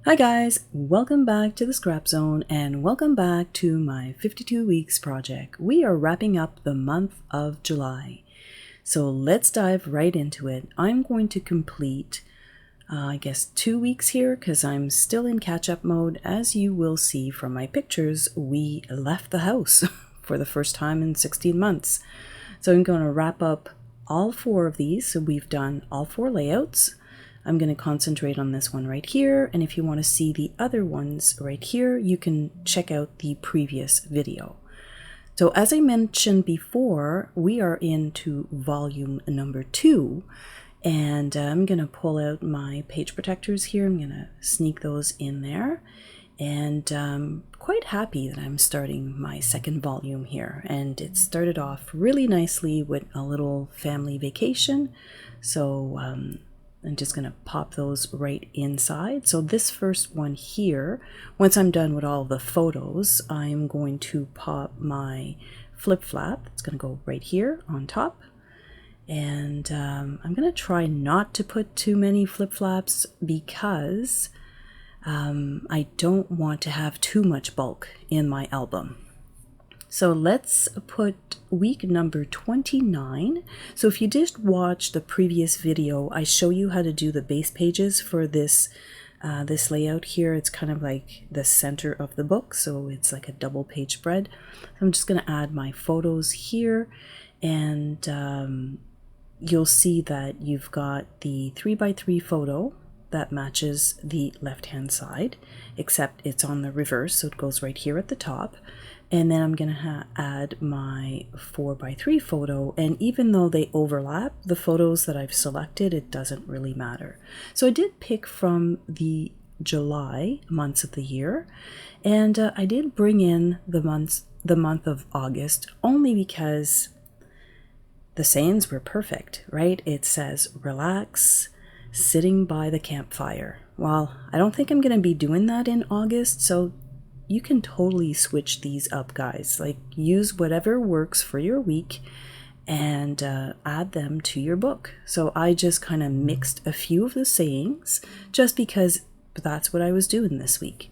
Hi guys, welcome back to the Scrap Zone and welcome back to my 52 weeks project. We are wrapping up the month of July. So let's dive right into it. I'm going to complete, I guess 2 weeks here because I'm still in catch-up mode. As you will see from my pictures, we left the house for the first time in 16 months. So I'm going to wrap up all 4 of these. So we've done all 4 layouts. I'm going to concentrate on this one right here, and if you want to see the other ones right here, you can check out the previous video. So as I mentioned before, we are into volume number 2, and I'm going to pull out my page protectors here. I'm going to sneak those in there, and I'm quite happy that I'm starting my second volume here, and it started off really nicely with a little family vacation. So I'm just going to pop those right inside. So this first one here, once I'm done with all the photos, I'm going to pop my flip flap. It's going to go right here on top. And I'm going to try not to put too many flip flaps because I don't want to have too much bulk in my album. So let's put week number 29. So if you did watch the previous video, I show you how to do the base pages for this this layout here. It's kind of like the center of the book, so it's like a double page spread. I'm just going to add my photos here, and you'll see that you've got the 3x3 photo that matches the left hand side, except it's on the reverse, so it goes right here at the top. And then I'm going to add my 4x3 photo, and even though they overlap, the photos that I've selected, it doesn't really matter. So I did pick from the July months of the year, and I did bring in the month of August only because the sayings were perfect, right? It says relax, sitting by the campfire. Well, I don't think I'm going to be doing that in August, so you can totally switch these up, guys. Like, use whatever works for your week and add them to your book. So I just kind of mixed a few of the sayings just because that's what I was doing this week.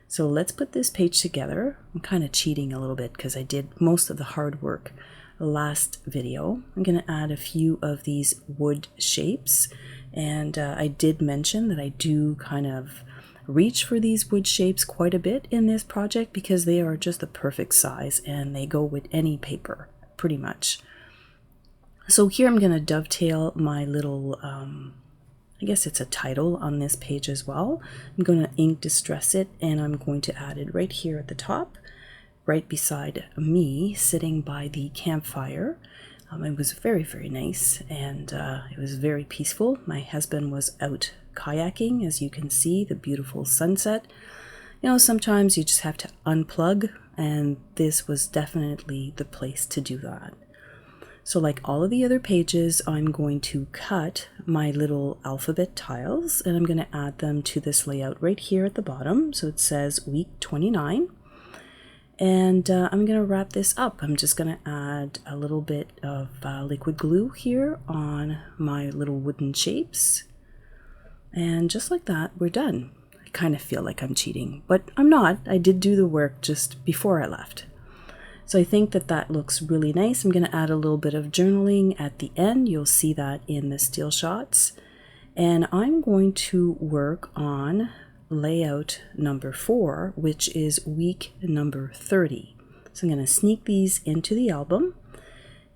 So let's put this page together. I'm kind of cheating a little bit because I did most of the hard work last video. I'm going to add a few of these wood shapes, and I did mention that I do kind of reach for these wood shapes quite a bit in this project because they are just the perfect size and they go with any paper pretty much. So here I'm going to dovetail my little I guess it's a title on this page as well. I'm going to ink distress it, and I'm going to add it right here at the top, right beside me sitting by the campfire. It was very, very nice, and it was very peaceful. My husband was out kayaking, as you can see, the beautiful sunset. You know, sometimes you just have to unplug, and this was definitely the place to do that. So like all of the other pages, I'm going to cut my little alphabet tiles, and I'm going to add them to this layout right here at the bottom. So it says week 29. And I'm going to wrap this up. I'm just going to add a little bit of liquid glue here on my little wooden shapes. And just like that, we're done. I kind of feel like I'm cheating, but I'm not. I did do the work just before I left. So I think that that looks really nice. I'm going to add a little bit of journaling at the end. You'll see that in the still shots. And I'm going to work on layout number 4, which is week number 30. So I'm going to sneak these into the album,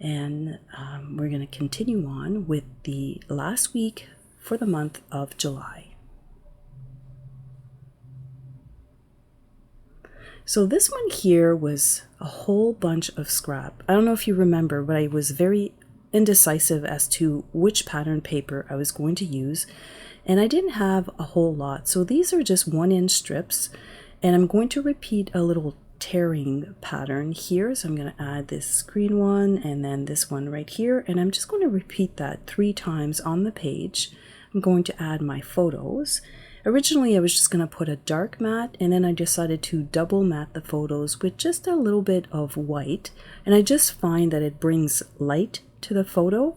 and we're going to continue on with the last week for the month of July. So this one here was a whole bunch of scrap. I don't know if you remember, but I was very indecisive as to which pattern paper I was going to use, and I didn't have a whole lot. So these are just 1-inch strips, and I'm going to repeat a little tearing pattern here. So I'm going to add this green one and then this one right here, and I'm just going to repeat that 3 times on the page. I'm going to add my photos. Originally I was just going to put a dark matte, and then I decided to double matte the photos with just a little bit of white, and I just find that it brings light to the photo.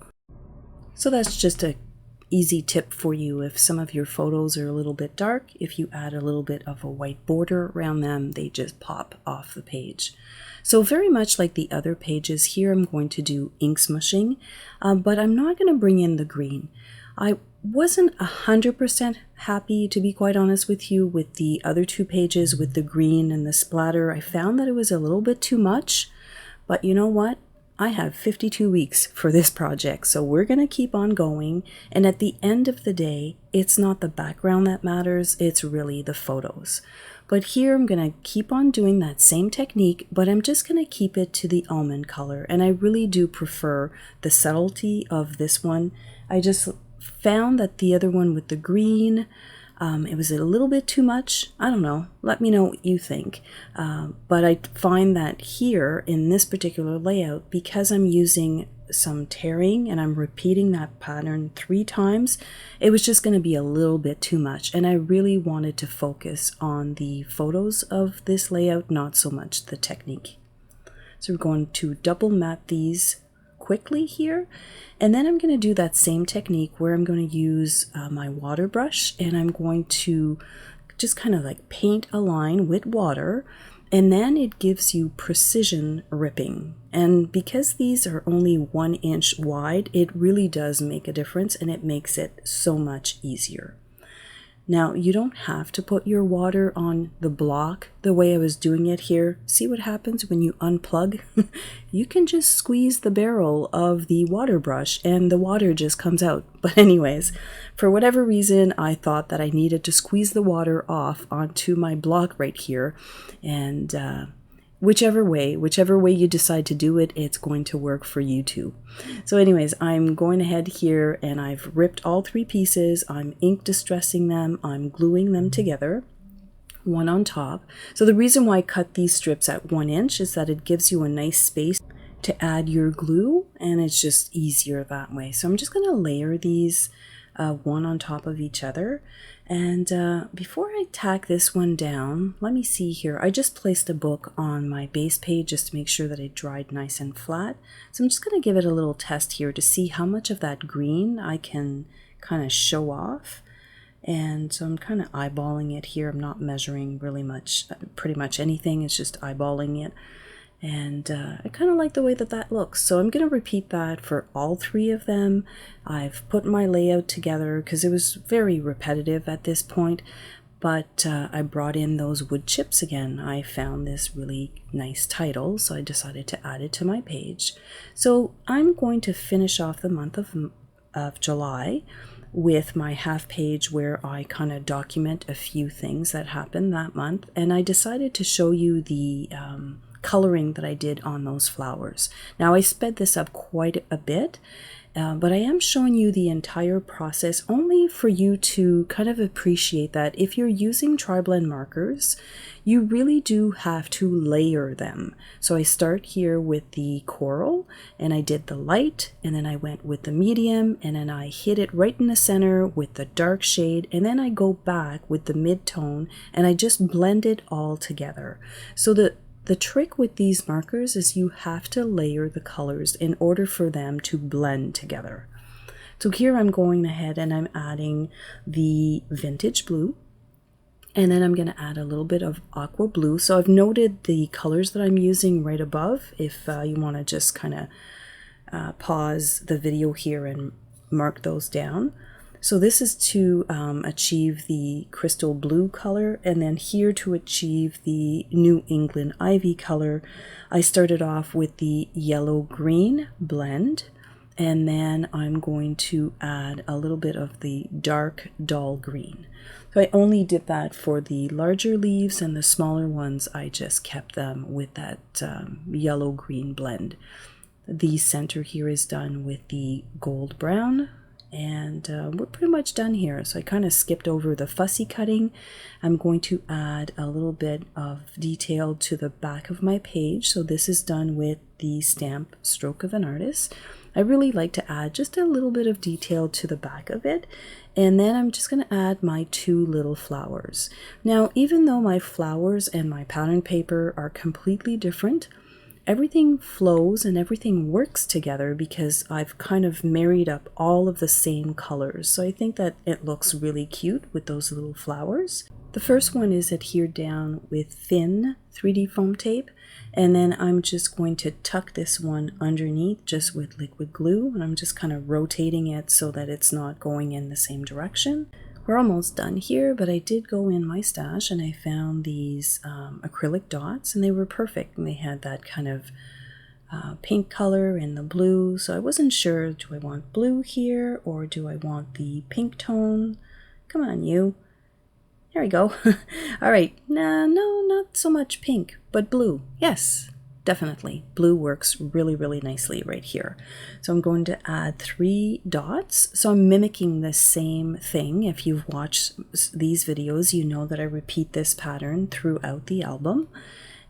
So that's just a easy tip for you. If some of your photos are a little bit dark, if you add a little bit of a white border around them, they just pop off the page. So very much like the other pages here, I'm going to do ink smushing, but I'm not going to bring in the green. I wasn't 100% happy, to be quite honest with you, with the other two pages with the green and the splatter. I found that it was a little bit too much, but you know what? I have 52 weeks for this project, so we're going to keep on going. And at the end of the day, it's not the background that matters, it's really the photos. But here I'm going to keep on doing that same technique, but I'm just going to keep it to the almond color. And I really do prefer the subtlety of this one. I just found that the other one with the green, it was a little bit too much. I don't know. Let me know what you think. But I find that here in this particular layout, because I'm using some tearing and I'm repeating that pattern 3 times, it was just going to be a little bit too much. And I really wanted to focus on the photos of this layout, not so much the technique. So we're going to double matte these quickly here, and then I'm going to do that same technique where I'm going to use my water brush, and I'm going to just kind of like paint a line with water, and then it gives you precision ripping. And because these are only 1 inch wide, it really does make a difference, and it makes it so much easier. Now, you don't have to put your water on the block the way I was doing it here. See what happens when you unplug? You can just squeeze the barrel of the water brush and the water just comes out. But anyways, for whatever reason, I thought that I needed to squeeze the water off onto my block right here. And whichever way you decide to do it, it's going to work for you too. So anyways, I'm going ahead here and I've ripped all 3 pieces. I'm ink distressing them. I'm gluing them together, one on top. So the reason why I cut these strips at 1 inch is that it gives you a nice space to add your glue, and it's just easier that way. So I'm just going to layer these one on top of each other. And before I tack this one down, let me see here. I just placed a book on my base page just to make sure that it dried nice and flat. So I'm just going to give it a little test here to see how much of that green I can kind of show off. And so I'm kind of eyeballing it here. I'm not measuring really much, pretty much anything. It's just eyeballing it. And I kind of like the way that that looks. So I'm going to repeat that for all 3 of them. I've put my layout together because it was very repetitive at this point. But I brought in those wood chips again. I found this really nice title, so I decided to add it to my page. So I'm going to finish off the month of July with my half page where I kind of document a few things that happened that month. And I decided to show you the coloring that I did on those flowers. Now I sped this up quite a bit, but I am showing you the entire process only for you to kind of appreciate that if you're using tri-blend markers, you really do have to layer them. So I start here with the coral, and I did the light, and then I went with the medium, and then I hit it right in the center with the dark shade, and then I go back with the mid-tone, and I just blend it all together. So the trick with these markers is you have to layer the colors in order for them to blend together. So here I'm going ahead and I'm adding the vintage blue, and then I'm going to add a little bit of aqua blue. So I've noted the colors that I'm using right above if you want to just kind of pause the video here and mark those down. So this is to achieve the crystal blue color, and then here to achieve the New England ivy color, I started off with the yellow-green blend, and then I'm going to add a little bit of the dark dull green. So I only did that for the larger leaves, and the smaller ones I just kept them with that yellow-green blend. The center here is done with the gold brown. And we're pretty much done here. So I kind of skipped over the fussy cutting. I'm going to add a little bit of detail to the back of my page. So this is done with the stamp Stroke of an Artist. I really like to add just a little bit of detail to the back of it. And then I'm just going to add my 2 little flowers. Now, even though my flowers and my pattern paper are completely different, everything flows and everything works together because I've kind of married up all of the same colors. So I think that it looks really cute with those little flowers. The first one is adhered down with thin 3D foam tape, and then I'm just going to tuck this one underneath just with liquid glue, and I'm just kind of rotating it so that it's not going in the same direction. We're almost done here, but I did go in my stash and I found these acrylic dots, and they were perfect, and they had that kind of pink color and the blue, so I wasn't sure, do I want blue here or do I want the pink tone? Come on, you. There we go. All right, no, not so much pink, but blue. Yes, definitely. Blue works really, really nicely right here. So I'm going to add 3 dots. So I'm mimicking the same thing. If you've watched these videos, you know that I repeat this pattern throughout the album.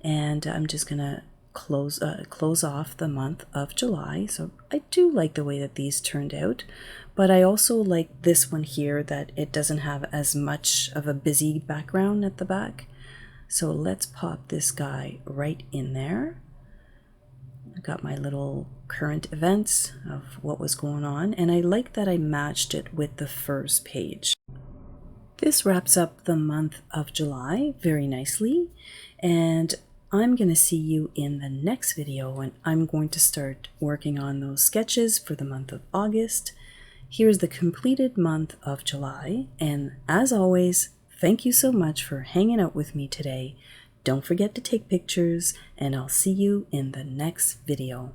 And I'm just going to close off the month of July. So I do like the way that these turned out, but I also like this one here that it doesn't have as much of a busy background at the back. So let's pop this guy right in there. I've got my little current events of what was going on, and I like that I matched it with the first page. This wraps up the month of July very nicely, and I'm going to see you in the next video, and I'm going to start working on those sketches for the month of August. Here's the completed month of July, and as always, thank you so much for hanging out with me today. Don't forget to take pictures, and I'll see you in the next video.